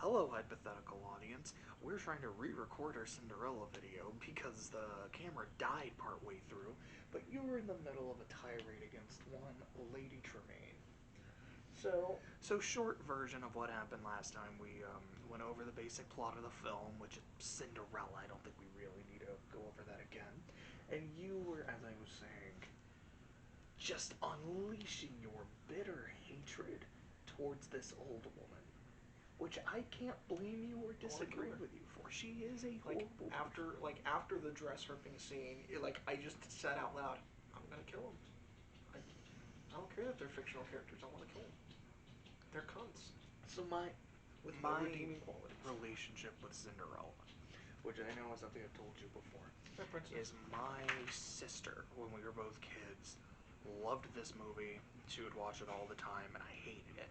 Hello, hypothetical audience. We're trying to re-record our Cinderella video because the camera died partway through, but you were in the middle of a tirade against one Lady Tremaine. So short version of what happened last time, we went over the basic plot of the film, which is Cinderella. I don't think we really need to go over that again. And you were, as I was saying, just unleashing your bitter hatred towards this old woman, which I can't blame you or disagree with you for. She is a horrible after the dress ripping scene, I just said out loud, I'm gonna kill him. I don't care that they're fictional characters. I want to kill them. They're cunts. So my redeeming qualities. Relationship with Cinderella, which I know is something I've told you before, is my sister, when we were both kids, loved this movie. She would watch it all the time, and I hated it.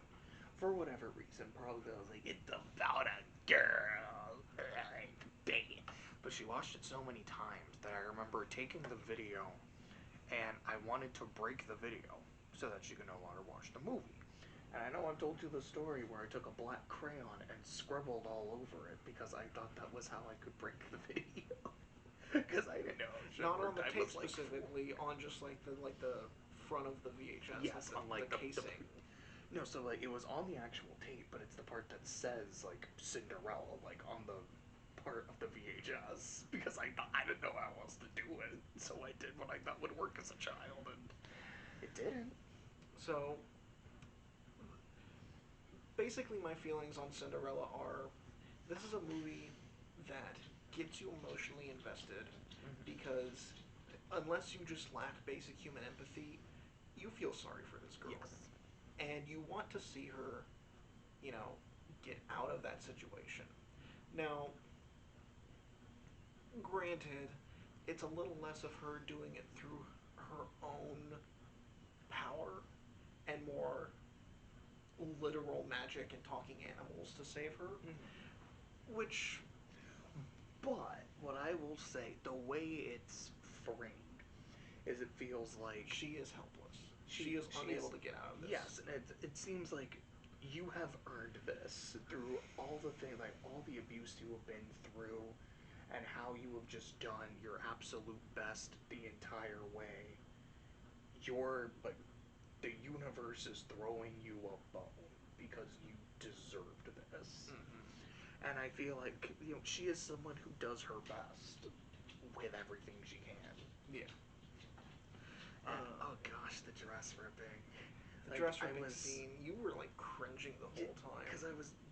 For whatever reason, probably I was like, it's about a girl. But she watched it so many times that I remember taking the video, and I wanted to break the video so that she could no longer watch the movie. And I know I've told you the story where I took a black crayon and scribbled all over it because I thought that was how I could break the video. Because I didn't know. Not on the tape specifically, on just the front of the VHS. Yes, on the casing. No, so it was on the actual tape, but it's the part that says Cinderella on the part of the VHS, because I didn't know how else to do it, so I did what I thought would work as a child, and it didn't. So basically, my feelings on Cinderella are: this is a movie that gets you emotionally invested, because unless you just lack basic human empathy, you feel sorry for this girl. Yes. And you want to see her, get out of that situation. Now, granted, it's a little less of her doing it through her own power and more literal magic and talking animals to save her, which... But, what I will say, the way it's framed, is it feels like... She is helpless. She is unable to get out of this. Yes, and it seems like you have earned this through all the things, all the abuse you have been through, and how you have just done your absolute best the entire way. The universe is throwing you a bone because you deserved this. And I feel like, she is someone who does her best with everything she can. Yeah. And, oh gosh, the dress ripping. The dress ripping scene, you were cringing the whole time. Because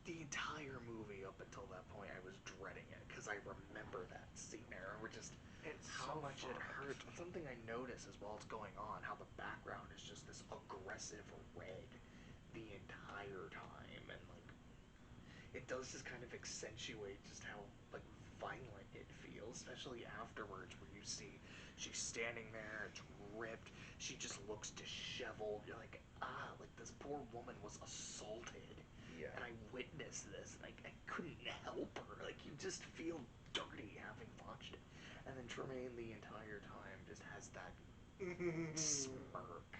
the entire movie up until that point, I was dreading it. Because I remember that scene. I remember just how much it hurt. Something I noticed as while it's going on, how the background is just this aggressive red the entire time. And it does just kind of accentuate just how violent it feels, especially afterwards, where you see she's standing there, it's ripped, she just looks disheveled. You're like, this poor woman was assaulted. Yeah. And I witnessed this, and I couldn't help her. You just feel dirty having watched it. And then Tremaine the entire time just has that smirk.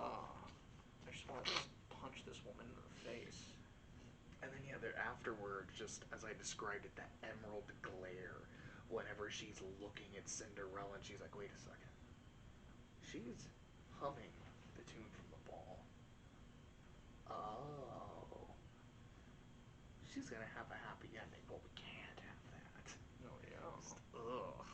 I just want to punch this woman in the face. And then afterward, just as I described it, that emerald glare whenever she's looking at Cinderella, and she's like, wait a second. She's humming the tune from the ball. Oh. She's gonna have a happy ending, but we can't have that. Oh, yeah. Ugh.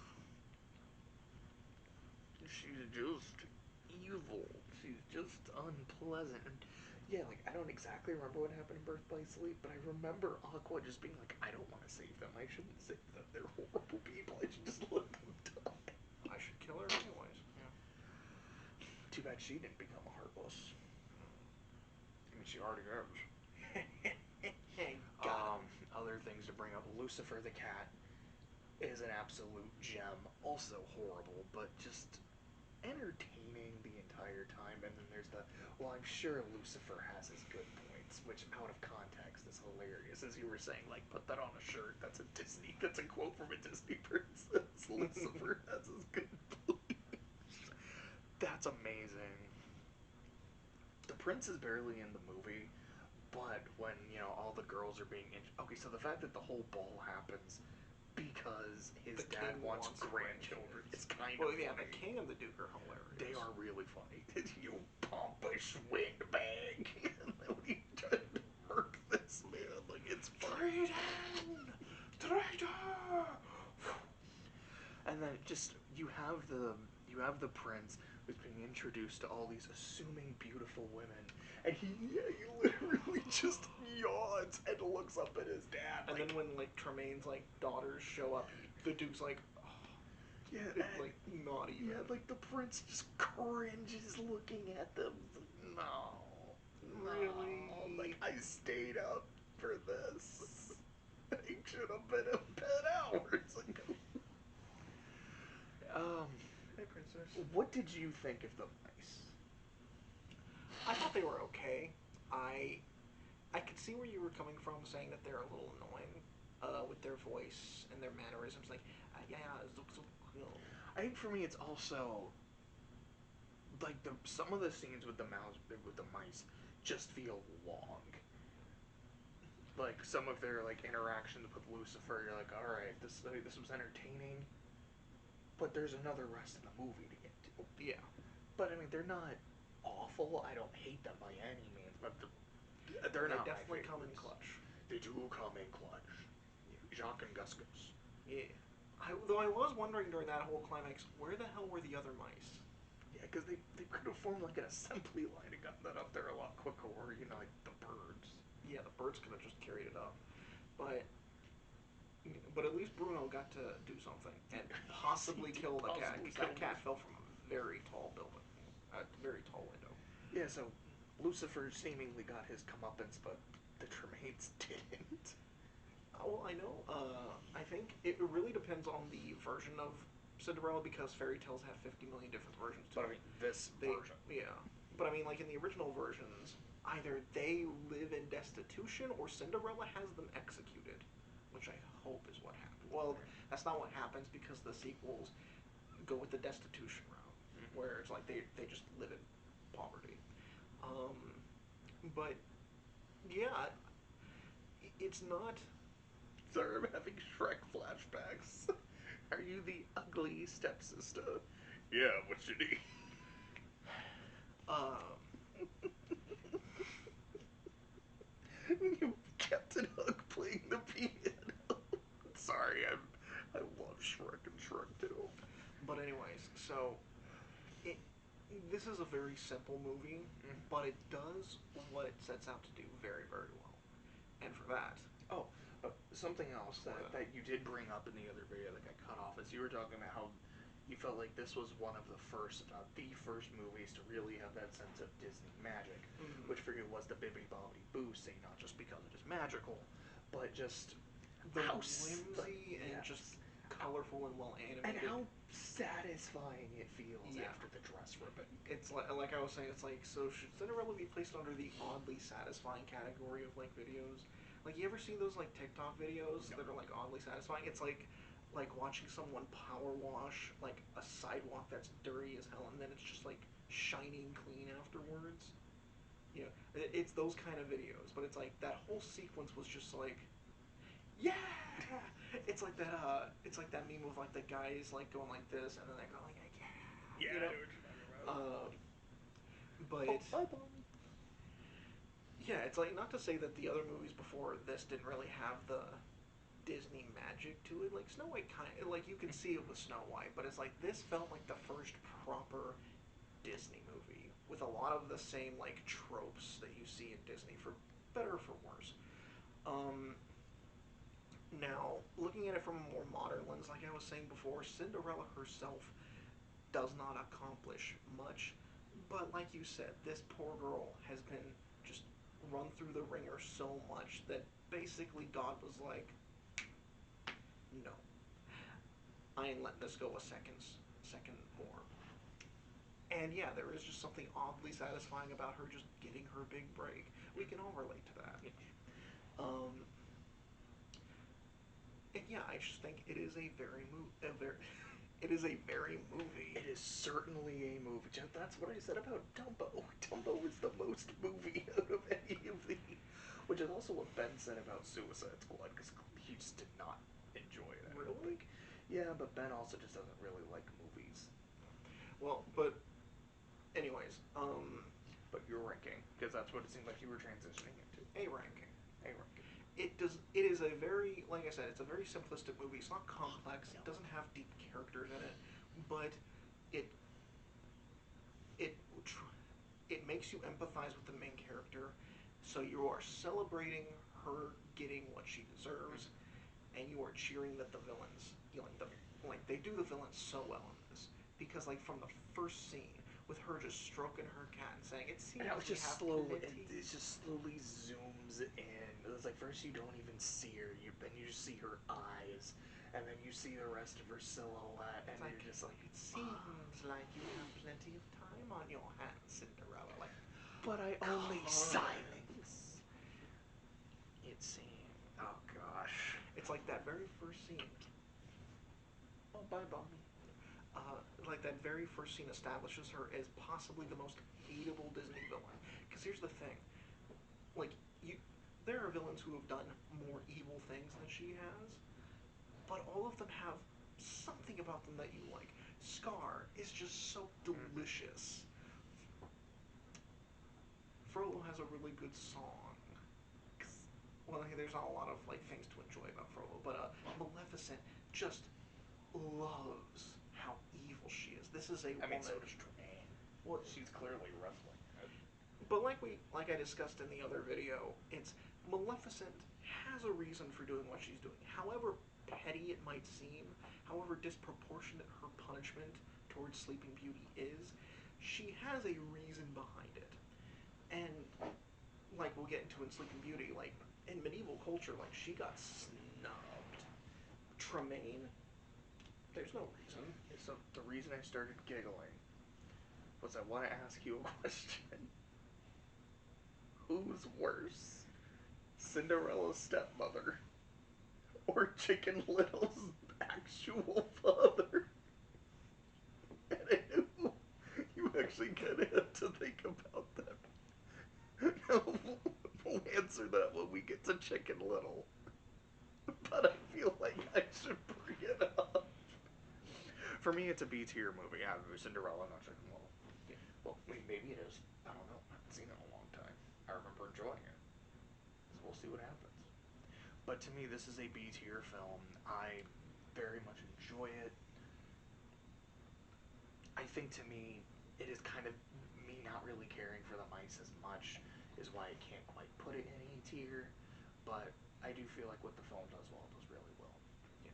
She's just evil. She's just unpleasant. And yeah, I don't exactly remember what happened in Birth by Sleep, but I remember Aqua just being like, I don't want to save them. I shouldn't save them. They're horrible people. I should just let them die. I should kill her anyways. Yeah. Too bad she didn't become heartless. I mean, she already is. Other things to bring up. Lucifer the cat is an absolute gem. Also horrible, but just entertaining the entire time. And then there's I'm sure Lucifer has his good points, which out of context is hilarious. As you were saying, put that on a shirt. That's a quote from a Disney princess. Lucifer has his good points. That's amazing. The prince is barely in the movie, but when when, all the girls are being... Okay, so the fact that the whole ball happens because his The dad king wants wants grandchildren. It's kind Well, of yeah, funny. the king and the duke are hilarious. They are really funny. You pompous windbag. And then when he tried to murk this man, like, it's funny. Traitor! Traitor! And then you have the prince who's being introduced to all these assuming beautiful women, and he literally just yawns and looks up at his dad. And then when like Tremaine's like daughters show up, the duke's like, yeah, like not even. Yeah, like the prince just cringes looking at them. No, Really? like I stayed up for this. I should have been in bed hours ago. Hey, princess. What did you think of the mice? I thought they were okay. I could see where you were coming from, saying that they're a little annoying with their voice and their mannerisms. Like, yeah, zook, zook, you know. I think for me, it's also like some of the scenes with the mice just feel long. Like some of their like interactions with Lucifer, you're like, all right, this was entertaining, but there's another rest of the movie to get to. Yeah. But I mean, they're not awful. I don't hate them by any means, but they're not my definitely favorites. come in clutch. They do come in clutch. Jacques and Gus Gus. Yeah. Though I was wondering during that whole climax, where the hell were the other mice? Yeah, because they could have formed like an assembly line and gotten that up there a lot quicker, or like the birds. Yeah, the birds could have just carried it up, but at least Bruno got to do something and possibly kill the cat, because that cat fell from a very tall building, a very tall window. Yeah, so Lucifer seemingly got his comeuppance, but the Tremaines didn't. Well, I know. I think it really depends on the version of Cinderella, because fairy tales have 50 million different versions. But I mean, this version. Yeah. But I mean, like in the original versions, either they live in destitution or Cinderella has them executed, which I hope is what happened. Well, that's not what happens, because the sequels go with the destitution route, where it's like they just live in poverty. But yeah, it's not. Sorry, I'm having Shrek flashbacks. Are you the ugly stepsister? Yeah, what you need? You Captain Hook playing the piano. Sorry, I love Shrek and Shrek 2. But anyways, so this is a very simple movie, but it does what it sets out to do very, very well. And for that, something else that you did bring up in the other video that got cut off is you were talking about how you felt like this was one of the first, if not the first movies to really have that sense of Disney magic, which for you was the Bibbidi Bobbidi Boo scene, not just because it is magical, but just the how whimsy and just colorful and well animated, and how satisfying it feels after the dress ripping. It's like I was saying, it's like, so should Cinderella be placed under the oddly satisfying category of like videos? Like, you ever seen those like TikTok videos that are like oddly satisfying? It's like watching someone power wash like a sidewalk that's dirty as hell, and then it's just like shining clean afterwards. You know, it's those kind of videos, but it's like that whole sequence was just like, yeah. It's like that. It's like that meme of like the guys like going like this, and then they're going like, yeah. Yeah, you know? I know what you're talking about. But yeah, it's like, not to say that the other movies before this didn't really have the Disney magic to it. Like Snow White, like you can see it with Snow White, but it's like this felt like the first proper Disney movie with a lot of the same like tropes that you see in Disney, for better or for worse. Now, looking at it from a more modern lens, like I was saying before, Cinderella herself does not accomplish much, but like you said, this poor girl has been just run through the ringer so much that basically God was like, no, I ain't letting this go a second more. And yeah, there is just something oddly satisfying about her just getting her big break. We can all relate to that. And yeah, I just think it is it is a very movie. It is certainly a movie. That's what I said about Dumbo. Dumbo is the most movie out of any of the, which Which is also what Ben said about Suicide Squad, because he just did not enjoy it. Really? Yeah, but Ben also just doesn't really like movies. Well, but anyways, But your ranking, because that's what it seemed like you were transitioning into. A ranking. A ranking. It is a very, like I said, it's a very simplistic movie. It's not complex. It doesn't have deep characters in it, but it it it makes you empathize with the main character. So you are celebrating her getting what she deserves, and you are cheering that the villains, like they do the villains so well in this, because like from the first scene with her just stroking her cat and saying, "It seems And it we just have slowly, plenty." it just slowly zooms in. It's like first you don't even see her, then you just see her eyes, and then you see the rest of her silhouette, and It's like, you're just like, it seems like you have plenty of time on your hands, Cinderella. Like, but I only come on. silence. It seems. Oh gosh. It's like that very first scene. Oh, bye, Bobby. Like that very first scene establishes her as possibly the most hateable Disney villain. Because here's the thing, like there are villains who have done more evil things than she has, but all of them have something about them that you like. Scar is just so delicious. Frollo has a really good song. Well, there's not a lot of like things to enjoy about Frollo, but Maleficent just loves how evil she is. This is a I mean, woman. so does Tremaine. Well, She's clearly wrestling it. but like I discussed in the other video, it's Maleficent has a reason for doing what she's doing. However petty it might seem, however disproportionate her punishment towards Sleeping Beauty is, she has a reason behind it. And like we'll get into in Sleeping Beauty, like in medieval culture, like she got snubbed. Tremaine, there's no reason. So the reason I started giggling was I want to ask you a question. Who's worse, Cinderella's stepmother or Chicken Little's actual father? And you actually kind of have to think about that. We'll answer that when we get to Chicken Little. But I feel like I should bring it up. For me, it's a B tier movie. Yeah, Cinderella, not Chicken Little. Yeah. Well, maybe it is. I don't know. I haven't seen it in a long time. I remember enjoying it. So we'll see what happens. But to me, this is a B tier film. I very much enjoy it. I think to me, it is kind of me not really caring for the mice as much is why I can't quite put it in A tier. But I do feel like what the film does well, it does really well. Yeah.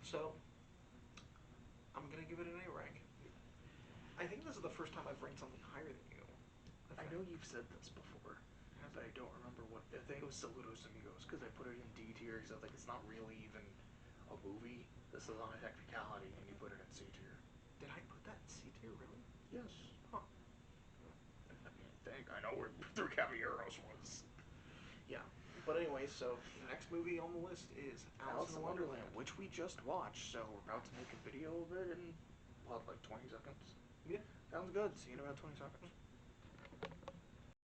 So I'm gonna give it an A rank. I think this is the first time I've ranked something higher than you. I know you've said this before, but I don't remember what. I think it was Saludos Amigos because I put it in D tier because I was like, it's not really even a movie. This is on a technicality, and you put it in C tier. Did I put that in C tier, really? Yes. Huh. I know where Three Caballeros was. Yeah. But anyway, so the next movie on the list is Alice in Wonderland, which we just watched. So we're about to make a video of it in, what, like 20 seconds? Yeah. Sounds good. See you in about 20 seconds.